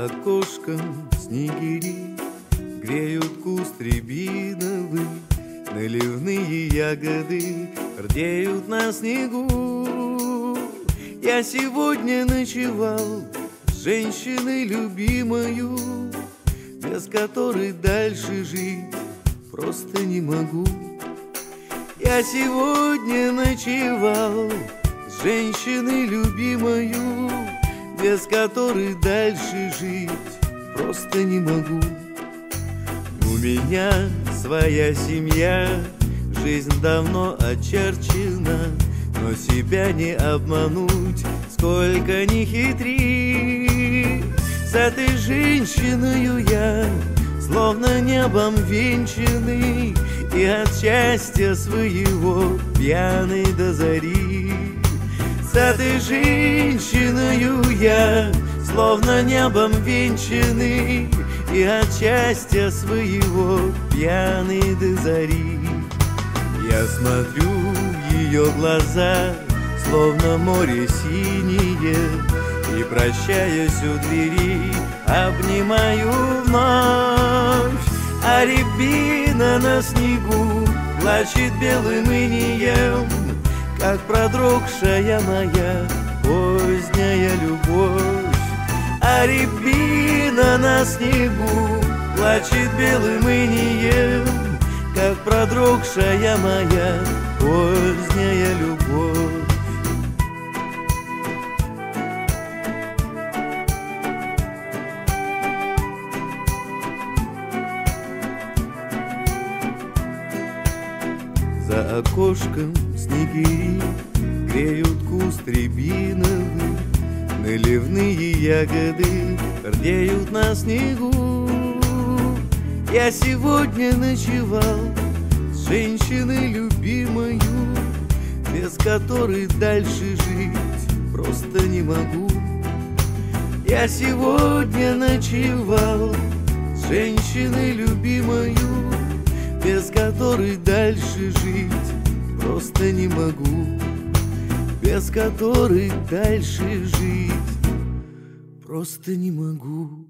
окошком снегири греют куст рябиновый, наливные ягоды рдеют на снегу. Я сегодня ночевал с женщиной любимою, без которой дальше жить просто не могу. Я сегодня ночевал с женщиной любимою, без которой дальше жить просто не могу. У меня своя семья, жизнь давно очерчена, но себя не обмануть, сколько ни хитри. С этой женщиною я словно небом венчанный, и от счастья своего пьяный до зари. С этой женщиною я словно небом венчанный, и от счастья своего пьяный до зари. Я смотрю в ее глаза, словно море синее, и, прощаясь у двери, обнимаю вновь. А рябина на снегу плачет белым инеем, как продрогшая моя поздняя любовь. А рябина на снегу плачет белым инеем, как продрогшая моя поздняя любовь. За окошком снегири греют куст рябиновый, наливные ягоды рдеют на снегу. Я сегодня ночевал с женщиной любимою, без которой дальше жить просто не могу. Я сегодня ночевал с женщиной любимою, без которой дальше жить просто не могу. Без которой дальше жить просто не могу.